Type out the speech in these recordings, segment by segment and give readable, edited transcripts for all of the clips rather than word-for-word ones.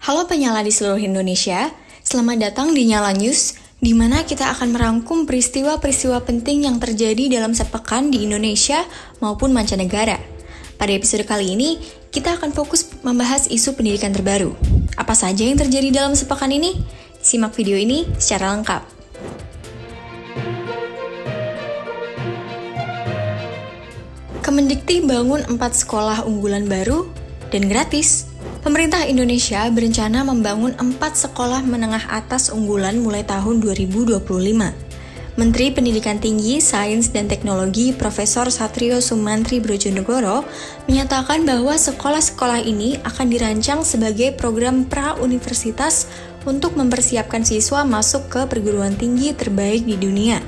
Halo penyala di seluruh Indonesia, selamat datang di Nyala News, di mana kita akan merangkum peristiwa-peristiwa penting yang terjadi dalam sepekan di Indonesia maupun mancanegara. Pada episode kali ini, kita akan fokus membahas isu pendidikan terbaru. Apa saja yang terjadi dalam sepekan ini? Simak video ini secara lengkap. Kemendikti bangun 4 sekolah unggulan baru dan gratis. Pemerintah Indonesia berencana membangun 4 sekolah menengah atas unggulan mulai tahun 2025. Menteri Pendidikan Tinggi, Sains, dan Teknologi Profesor Satrio Sumantri Brojonegoro menyatakan bahwa sekolah-sekolah ini akan dirancang sebagai program pra-universitas untuk mempersiapkan siswa masuk ke perguruan tinggi terbaik di dunia.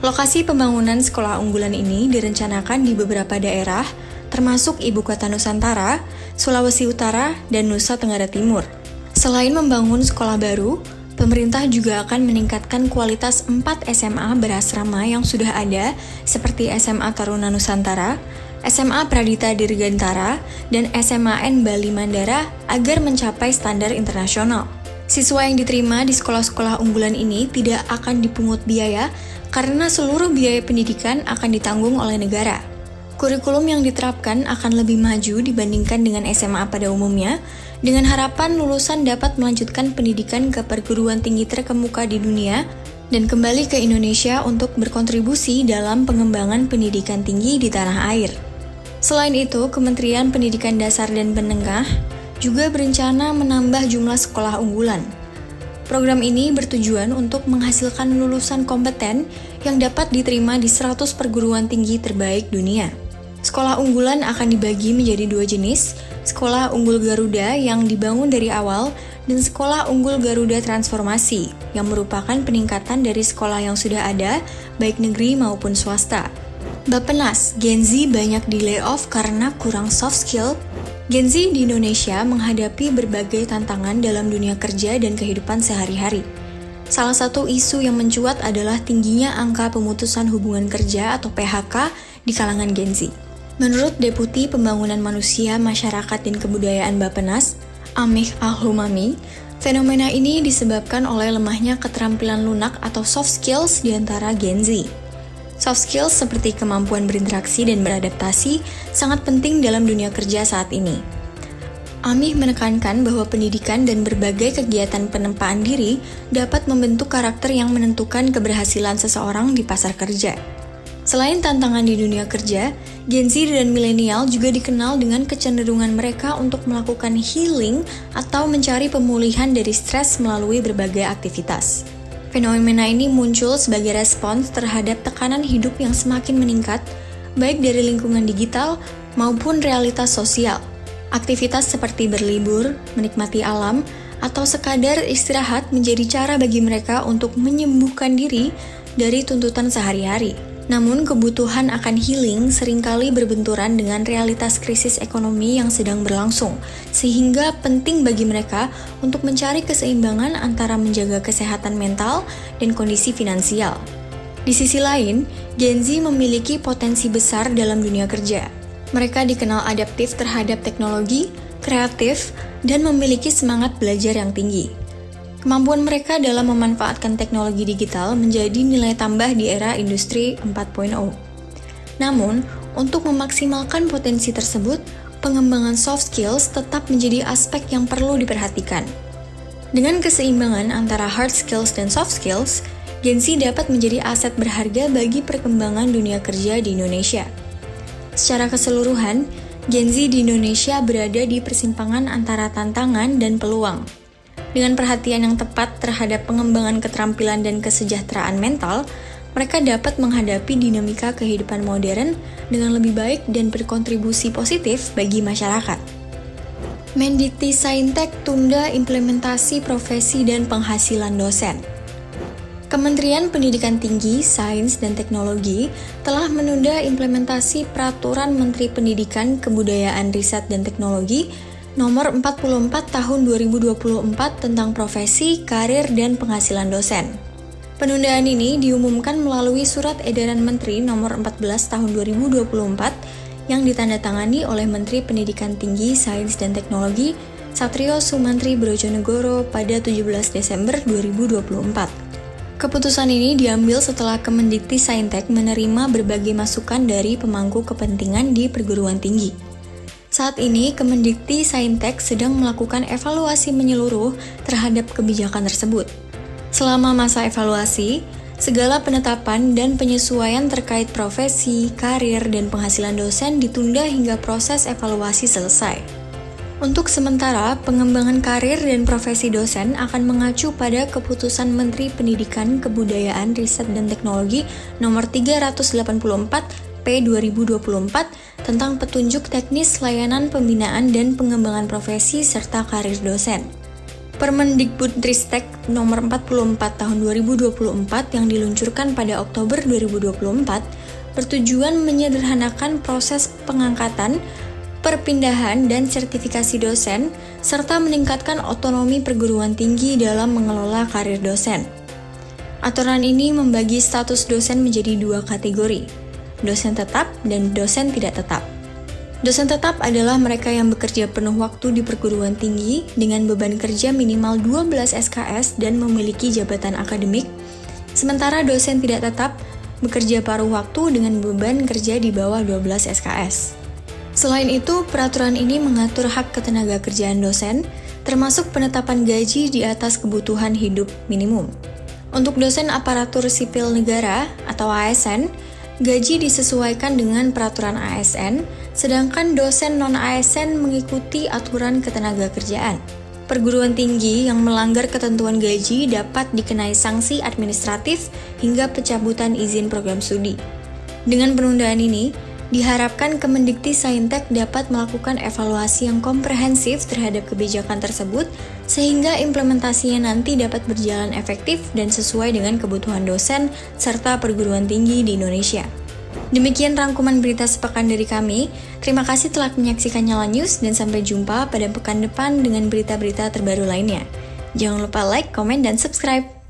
Lokasi pembangunan sekolah unggulan ini direncanakan di beberapa daerah, termasuk Ibu Kota Nusantara, Sulawesi Utara, dan Nusa Tenggara Timur. Selain membangun sekolah baru, pemerintah juga akan meningkatkan kualitas 4 SMA berasrama yang sudah ada, seperti SMA Taruna Nusantara, SMA Pradita Dirgantara, dan SMAN Bali Mandara agar mencapai standar internasional. Siswa yang diterima di sekolah-sekolah unggulan ini tidak akan dipungut biaya karena seluruh biaya pendidikan akan ditanggung oleh negara. Kurikulum yang diterapkan akan lebih maju dibandingkan dengan SMA pada umumnya, dengan harapan lulusan dapat melanjutkan pendidikan ke perguruan tinggi terkemuka di dunia dan kembali ke Indonesia untuk berkontribusi dalam pengembangan pendidikan tinggi di tanah air. Selain itu, Kementerian Pendidikan Dasar dan Menengah juga berencana menambah jumlah sekolah unggulan. Program ini bertujuan untuk menghasilkan lulusan kompeten yang dapat diterima di 100 perguruan tinggi terbaik dunia. Sekolah unggulan akan dibagi menjadi 2 jenis, Sekolah Unggul Garuda yang dibangun dari awal dan Sekolah Unggul Garuda Transformasi yang merupakan peningkatan dari sekolah yang sudah ada, baik negeri maupun swasta. Bappenas, Gen Z banyak di layoff karena kurang soft skill. Gen Z di Indonesia menghadapi berbagai tantangan dalam dunia kerja dan kehidupan sehari-hari. Salah satu isu yang mencuat adalah tingginya angka pemutusan hubungan kerja atau PHK di kalangan Gen Z. Menurut Deputi Pembangunan Manusia, Masyarakat, dan Kebudayaan Bappenas, Amih Al-Humami, fenomena ini disebabkan oleh lemahnya keterampilan lunak atau soft skills di antara Gen Z. Soft skills seperti kemampuan berinteraksi dan beradaptasi sangat penting dalam dunia kerja saat ini. Amih menekankan bahwa pendidikan dan berbagai kegiatan penempaan diri dapat membentuk karakter yang menentukan keberhasilan seseorang di pasar kerja. Selain tantangan di dunia kerja, Gen Z dan milenial juga dikenal dengan kecenderungan mereka untuk melakukan healing atau mencari pemulihan dari stres melalui berbagai aktivitas. Fenomena ini muncul sebagai respons terhadap tekanan hidup yang semakin meningkat, baik dari lingkungan digital maupun realitas sosial. Aktivitas seperti berlibur, menikmati alam, atau sekadar istirahat menjadi cara bagi mereka untuk menyembuhkan diri dari tuntutan sehari-hari. Namun, kebutuhan akan healing seringkali berbenturan dengan realitas krisis ekonomi yang sedang berlangsung, sehingga penting bagi mereka untuk mencari keseimbangan antara menjaga kesehatan mental dan kondisi finansial. Di sisi lain, Gen Z memiliki potensi besar dalam dunia kerja. Mereka dikenal adaptif terhadap teknologi, kreatif, dan memiliki semangat belajar yang tinggi. Kemampuan mereka dalam memanfaatkan teknologi digital menjadi nilai tambah di era industri 4.0. Namun, untuk memaksimalkan potensi tersebut, pengembangan soft skills tetap menjadi aspek yang perlu diperhatikan. Dengan keseimbangan antara hard skills dan soft skills, Gen Z dapat menjadi aset berharga bagi perkembangan dunia kerja di Indonesia. Secara keseluruhan, Gen Z di Indonesia berada di persimpangan antara tantangan dan peluang. Dengan perhatian yang tepat terhadap pengembangan keterampilan dan kesejahteraan mental, mereka dapat menghadapi dinamika kehidupan modern dengan lebih baik dan berkontribusi positif bagi masyarakat. Mendikti-Saintek tunda implementasi profesi dan penghasilan dosen. Kementerian Pendidikan Tinggi, Sains, dan Teknologi telah menunda implementasi Peraturan Menteri Pendidikan, Kebudayaan, Riset, dan Teknologi Nomor 44 Tahun 2024 tentang profesi, karir, dan penghasilan dosen. Penundaan ini diumumkan melalui Surat Edaran Menteri Nomor 14 Tahun 2024 yang ditandatangani oleh Menteri Pendidikan Tinggi, Sains, dan Teknologi Satrio Sumantri Brojonegoro pada 17 Desember 2024. Keputusan ini diambil setelah Kemendikti-Saintek menerima berbagai masukan dari pemangku kepentingan di perguruan tinggi. Saat ini, Kemendikti-Saintek sedang melakukan evaluasi menyeluruh terhadap kebijakan tersebut. Selama masa evaluasi, segala penetapan dan penyesuaian terkait profesi, karir, dan penghasilan dosen ditunda hingga proses evaluasi selesai. Untuk sementara, pengembangan karir dan profesi dosen akan mengacu pada Keputusan Menteri Pendidikan, Kebudayaan, Riset, dan Teknologi Nomor 384 P 2024 tentang petunjuk teknis layanan pembinaan dan pengembangan profesi serta karir dosen. Permendikbudristek Nomor 44 Tahun 2024 yang diluncurkan pada Oktober 2024 bertujuan menyederhanakan proses pengangkatan, perpindahan, dan sertifikasi dosen, serta meningkatkan otonomi perguruan tinggi dalam mengelola karir dosen. Aturan ini membagi status dosen menjadi dua kategori, dosen tetap dan dosen tidak tetap. Dosen tetap adalah mereka yang bekerja penuh waktu di perguruan tinggi dengan beban kerja minimal 12 SKS dan memiliki jabatan akademik, sementara dosen tidak tetap bekerja paruh waktu dengan beban kerja di bawah 12 SKS. Selain itu, peraturan ini mengatur hak ketenaga kerjaan dosen, termasuk penetapan gaji di atas kebutuhan hidup minimum. Untuk dosen aparatur sipil negara atau ASN, gaji disesuaikan dengan peraturan ASN, sedangkan dosen non-ASN mengikuti aturan ketenaga kerjaan. Perguruan tinggi yang melanggar ketentuan gaji dapat dikenai sanksi administratif hingga pencabutan izin program studi. Dengan penundaan ini, diharapkan Kemendikti-Saintek dapat melakukan evaluasi yang komprehensif terhadap kebijakan tersebut sehingga implementasinya nanti dapat berjalan efektif dan sesuai dengan kebutuhan dosen serta perguruan tinggi di Indonesia. Demikian rangkuman berita sepekan dari kami. Terima kasih telah menyaksikan Nyala News dan sampai jumpa pada pekan depan dengan berita-berita terbaru lainnya. Jangan lupa like, komen, dan subscribe.